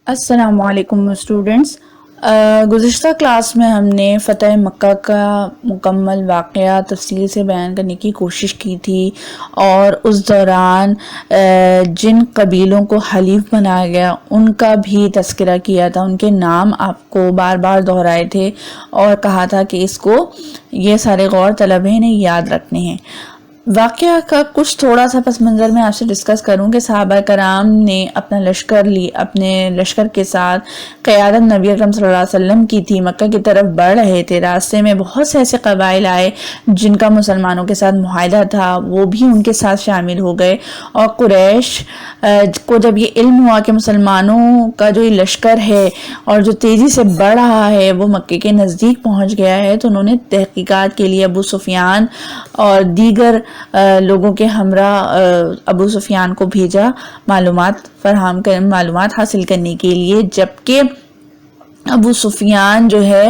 السلام علیکم اسٹوڈنٹس، گزشتہ کلاس میں ہم نے فتح مکہ کا مکمل واقعہ تفصیل سے بیان کرنے کی کوشش کی تھی، اور اس دوران جن قبیلوں کو حلیف بنایا گیا ان کا بھی تذکرہ کیا تھا، ان کے نام آپ کو بار بار دہرائے تھے اور کہا تھا کہ اس کو یہ سارے غور طلب ہیں، انہیں یاد رکھنے ہیں۔ واقعہ کا کچھ تھوڑا سا پس منظر میں آپ سے ڈسکس کروں کہ صحابہ کرام نے اپنے لشکر کے ساتھ قیادت نبی اکرم صلی اللہ علیہ وسلم کی تھی، مکہ کی طرف بڑھ رہے تھے۔ راستے میں بہت سے ایسے قبائل آئے جن کا مسلمانوں کے ساتھ معاہدہ تھا، وہ بھی ان کے ساتھ شامل ہو گئے، اور قریش کو جب یہ علم ہوا کہ مسلمانوں کا جو یہ لشکر ہے اور جو تیزی سے بڑھ رہا ہے وہ مکے کے نزدیک پہنچ گیا ہے، تو انہوں نے تحقیقات کے لیے ابو سفیان اور دیگر لوگوں کے ہمراہ ابو سفیان کو بھیجا معلومات حاصل کرنے کے لیے، جبکہ ابو سفیان جو ہے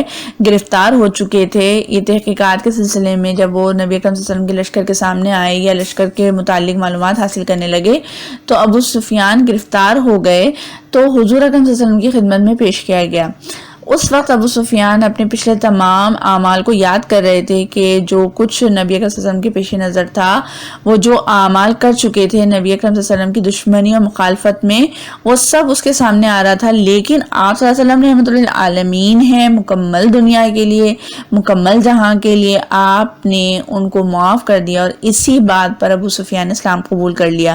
گرفتار ہو چکے تھے۔ یہ تحقیقات کے سلسلے میں جب وہ نبی اکرم صلی اللہ علیہ وسلم کے لشکر کے سامنے آئے یا لشکر کے متعلق معلومات حاصل کرنے لگے تو ابو سفیان گرفتار ہو گئے، تو حضور اکرم صلی اللہ علیہ وسلم کی خدمت میں پیش کیا گیا۔ اس وقت ابو سفیان اپنے پچھلے تمام اعمال کو یاد کر رہے تھے کہ جو کچھ نبی اکرم صلی اللہ علیہ وسلم کے پیش نظر تھا، وہ جو اعمال کر چکے تھے نبی اکرم صلی اللہ علیہ وسلم کی دشمنی اور مخالفت میں، وہ سب اس کے سامنے آ رہا تھا۔ لیکن آپ صلی اللہ علیہ وسلم نے رحمۃ للعالمین ہیں، مکمل دنیا کے لیے، مکمل جہاں کے لیے آپ نے ان کو معاف کر دیا، اور اسی بات پر ابو سفیان نے اسلام قبول کر لیا۔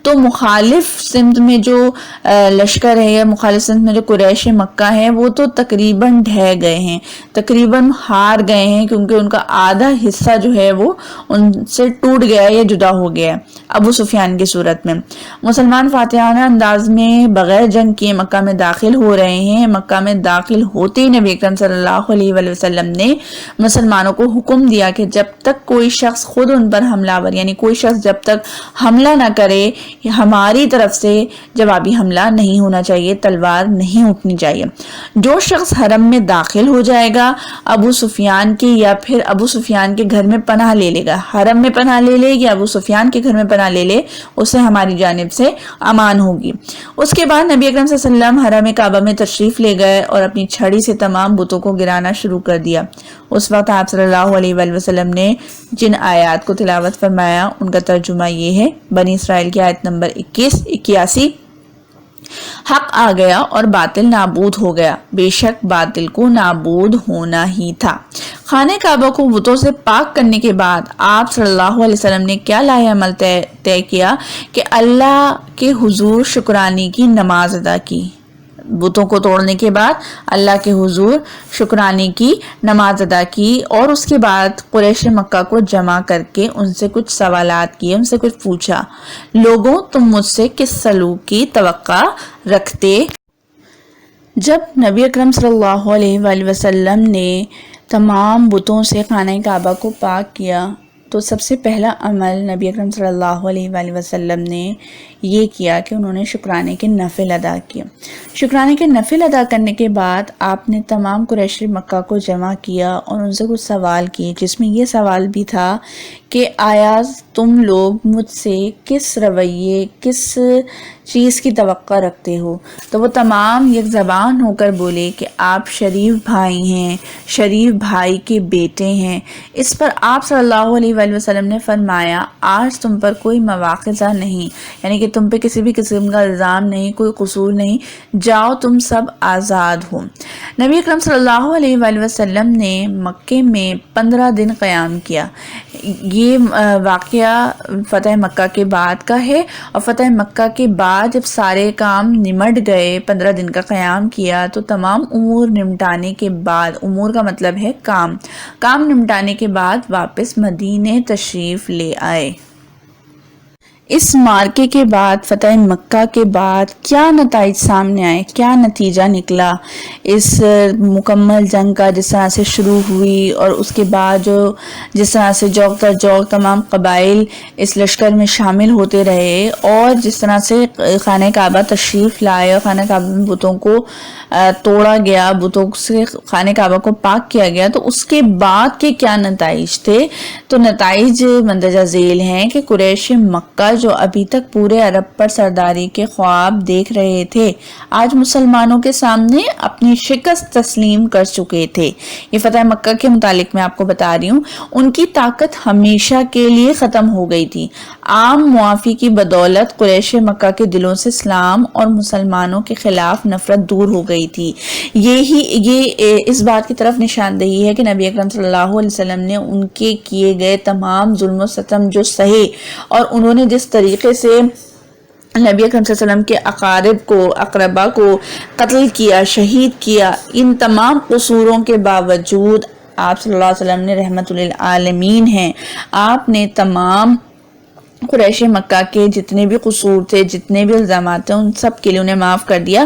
تو مخالف سمت میں جو لشکر ہے یا مخالف سمت میں جو قریش مکہ ہے، وہ تو تقریباً ڈھہ گئے ہیں، تقریباً ہار گئے ہیں، کیونکہ ان کا آدھا حصہ جو ہے وہ ان سے ٹوٹ گیا ہے یا جدا ہو گیا ہے ابو سفیان کی صورت میں۔ مسلمان فاتحانہ انداز میں بغیر جنگ کیے مکہ میں داخل ہو رہے ہیں۔ مکہ میں داخل ہوتے ہی نبی اکرم صلی اللہ علیہ وآلہ وسلم نے مسلمانوں کو حکم دیا کہ جب تک کوئی شخص خود ان پر حملہ آور، یعنی کوئی شخص جب تک حملہ نہ کرے، ہماری طرف سے جوابی حملہ نہیں ہونا چاہیے، تلوار نہیں اٹھنی چاہیے۔ جو شخص حرم میں داخل ہو جائے گا ابو سفیان کی، یا پھر ابو سفیان کے گھر میں پناہ لے لے گا، حرم میں پناہ لے لے یا ابو سفیان کے گھر میں پناہ لے لے، اسے ہماری جانب سے امان ہوگی۔ اس کے بعد نبی اکرم صلی اللہ علیہ وسلم حرم کعبہ میں تشریف لے گئے اور اپنی چھڑی سے تمام بتوں کو گرانا شروع کر دیا۔ اس وقت آپ صلی اللہ علیہ وآلہ وسلم نے جن آیات کو تلاوت فرمایا ان کا ترجمہ یہ ہے۔ بنی اسرائیل کی آیت نمبر 81 حق آ گیا اور باطل نابود ہو گیا، بے شک باطل کو نابود ہونا ہی تھا۔ خانہ کعبہ کو بتوں سے پاک کرنے کے بعد آپ صلی اللہ علیہ وسلم نے کیا لاہ عمل طے کیا کہ اللہ کے حضور شکرانے کی نماز ادا کی۔ بتوں کو توڑنے کے بعد اللہ کے حضور شکرانے کی نماز ادا کی، اور اس کے بعد قریش مکہ کو جمع کر کے ان سے کچھ سوالات کیے، ان سے کچھ پوچھا۔ لوگوں، تم مجھ سے کس سلوک کی توقع رکھتے؟ جب نبی اکرم صلی اللہ علیہ وآلہ وسلم نے تمام بتوں سے خانہ کعبہ کو پاک کیا، تو سب سے پہلا عمل نبی اکرم صلی اللہ علیہ وآلہ وسلم نے یہ کیا کہ انہوں نے شکرانے کے نفل ادا کیا۔ شکرانے کے نفل ادا کرنے کے بعد آپ نے تمام قریش مکہ کو جمع کیا اور ان سے کچھ سوال کیے، جس میں یہ سوال بھی تھا کہ آیا تم لوگ مجھ سے کس رویے، کس چیز کی توقع رکھتے ہو؟ تو وہ تمام یک زبان ہو کر بولے کہ آپ شریف بھائی ہیں، شریف بھائی کے بیٹے ہیں۔ اس پر آپ صلی اللہ علیہ وآلہ وسلم نے فرمایا، آج تم پر کوئی مواخذہ نہیں، یعنی کہ تم پہ کسی بھی قسم کا الزام نہیں، کوئی قصور نہیں، جاؤ تم سب آزاد ہو۔ نبی اکرم صلی اللہ علیہ وآلہ وسلم نے مکے میں 15 دن قیام کیا۔ یہ واقعہ فتح مکہ کے بعد کا ہے، اور فتح مکہ کے بعد جب سارے کام نمٹ گئے، 15 دن کا قیام کیا، تو تمام امور نمٹانے کے بعد، امور کا مطلب ہے کام نمٹانے کے بعد واپس مدینے تشریف لے آئے۔ اس مارکے کے بعد، فتح مکہ کے بعد کیا نتائج سامنے آئے، کیا نتیجہ نکلا اس مکمل جنگ کا، جس طرح سے شروع ہوئی اور اس کے بعد جس طرح سے جوق در جوق تمام قبائل اس لشکر میں شامل ہوتے رہے، اور جس طرح سے خانہ کعبہ تشریف لائے اور خانہ کعبہ میں بتوں کو توڑا گیا، بتوں سے خانہ کعبہ کو پاک کیا گیا، تو اس کے بعد کے کیا نتائج تھے؟ تو نتائج مندرجہ ذیل ہیں کہ قریش مکہ سردار جو ابھی تک پورے عرب پر سرداری کے خواب دیکھ رہے تھے آج مسلمانوں کے سامنے اپنی شکست تسلیم کر چکے تھے۔ یہ فتح مکہ کے متعلق میں آپ کو بتا رہی ہوں، ان کی طاقت ہمیشہ کے لیے ختم ہو گئی تھی۔ عام معافی کی بدولت قریش مکہ کے دلوں سے اسلام اور مسلمانوں کے خلاف نفرت دور ہو گئی تھی۔ یہ اس بات کی طرف نشاندہی ہے کہ نبی اکرم صلی اللہ علیہ وسلم نے ان کے کیے گئے تمام ظلم و ستم جو سہے اور انہوں نے جس طریقے سے نبی اکرم صلی اللہ علیہ وسلم کے اقارب کو اقربا کو قتل کیا، شہید کیا، ان تمام قصوروں کے باوجود آپ صلی اللہ علیہ وسلم نے رحمت للعالمین ہیں، آپ نے تمام قریش مکہ کے جتنے بھی قصور تھے، جتنے بھی الزامات تھے، ان سب کے لیے انہیں معاف کر دیا۔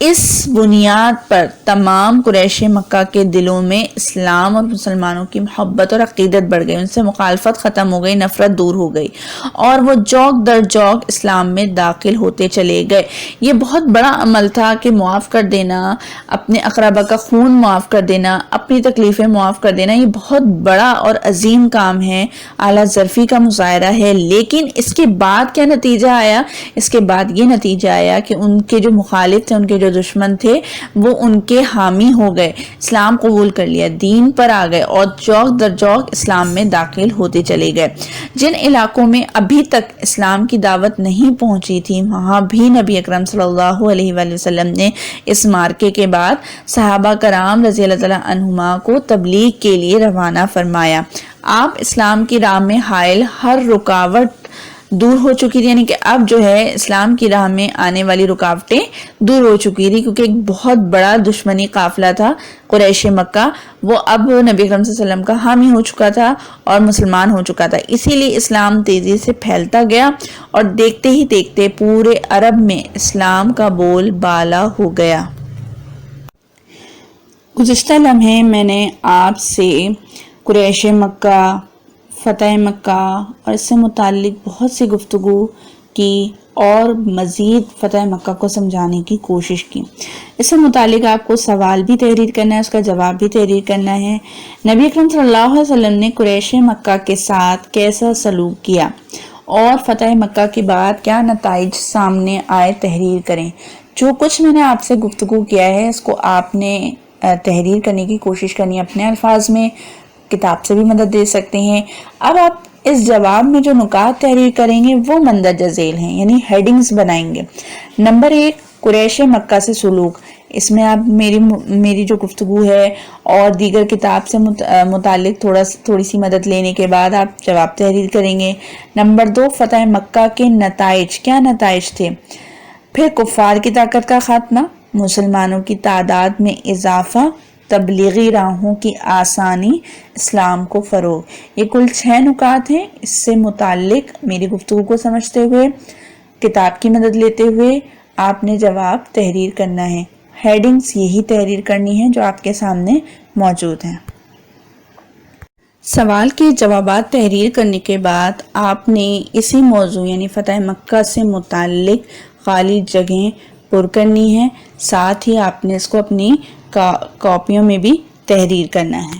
اس بنیاد پر تمام قریش مکہ کے دلوں میں اسلام اور مسلمانوں کی محبت اور عقیدت بڑھ گئی، ان سے مخالفت ختم ہو گئی، نفرت دور ہو گئی اور وہ جوک در جوک اسلام میں داخل ہوتے چلے گئے۔ یہ بہت بڑا عمل تھا کہ معاف کر دینا، اپنے اقربا کا خون معاف کر دینا، اپنی تکلیفیں معاف کر دینا، یہ بہت بڑا اور عظیم کام ہے، اعلیٰ ظرفی کا مظاہرہ ہے۔ لیکن اس کے بعد کیا نتیجہ آیا؟ اس کے بعد یہ نتیجہ آیا کہ ان کے جو مخالف تھے، ان کے جو دشمن تھے، وہ ان کے حامی ہو گئے، اسلام قبول کر لیا، دین پر آ گئے اور جوک در جوک اسلام میں داخل ہوتے چلے گئے۔ جن علاقوں میں ابھی تک اسلام کی دعوت نہیں پہنچی تھی، وہاں بھی نبی اکرم صلی اللہ علیہ وآلہ وسلم نے اس مارکے کے بعد صحابہ کرام رضی اللہ تعالیٰ عنہما کو تبلیغ کے لیے روانہ فرمایا۔ آپ اسلام کی راہ میں حائل ہر رکاوٹ دور ہو چکی تھی، یعنی کہ اب جو ہے اسلام کی راہ میں آنے والی رکاوٹیں دور ہو چکی تھی، کیونکہ ایک بہت بڑا دشمنی قافلہ تھا قریش مکہ، وہ اب نبی اکرم صلی اللہ علیہ وسلم کا حامی ہو چکا تھا اور مسلمان ہو چکا تھا۔ اسی لیے اسلام تیزی سے پھیلتا گیا اور دیکھتے ہی دیکھتے پورے عرب میں اسلام کا بول بالا ہو گیا۔ گزشتہ لمحے میں نے آپ سے قریش مکہ، فتح مکہ اور اس سے متعلق بہت سی گفتگو کی اور مزید فتح مکہ کو سمجھانے کی کوشش کی۔ اس سے متعلق آپ کو سوال بھی تحریر کرنا ہے، اس کا جواب بھی تحریر کرنا ہے۔ نبی اکرم صلی اللہ علیہ وسلم نے قریش مکہ کے ساتھ کیسا سلوک کیا اور فتح مکہ کے بعد کیا نتائج سامنے آئے، تحریر کریں۔ جو کچھ میں نے آپ سے گفتگو کیا ہے اس کو آپ نے تحریر کرنے کی کوشش کرنی ہے اپنے الفاظ میں، کتاب سے بھی مدد دے سکتے ہیں۔ اب آپ اس جواب میں جو نکات تحریر کریں گے وہ مندرجہ ذیل ہیں، یعنی ہیڈنگز بنائیں گے۔ نمبر 1، قریش مکہ سے سلوک۔ اس میں آپ میری جو گفتگو ہے اور دیگر کتاب سے متعلق تھوڑی سی مدد لینے کے بعد آپ جواب تحریر کریں گے۔ نمبر 2، فتح مکہ کے نتائج، کیا نتائج تھے؟ پھر کفار کی طاقت کا خاتمہ، مسلمانوں کی تعداد میں اضافہ، تبلیغی راہوں کی آسانی، اسلام کو فروغ۔ یہ کل 6 نکات ہیں۔ اس سے متعلق میری گفتگو کو سمجھتے ہوئے، کتاب کی مدد لیتے ہوئے آپ نے جواب تحریر کرنا ہے۔ ہیڈنگز یہی تحریر کرنی ہے جو آپ کے سامنے موجود ہیں۔ سوال کے جوابات تحریر کرنے کے بعد آپ نے اسی موضوع یعنی فتح مکہ سے متعلق خالی جگہیں پر کرنی ہے، ساتھ ہی آپ نے اس کو اپنی کاپیوں میں بھی تحریر کرنا ہے۔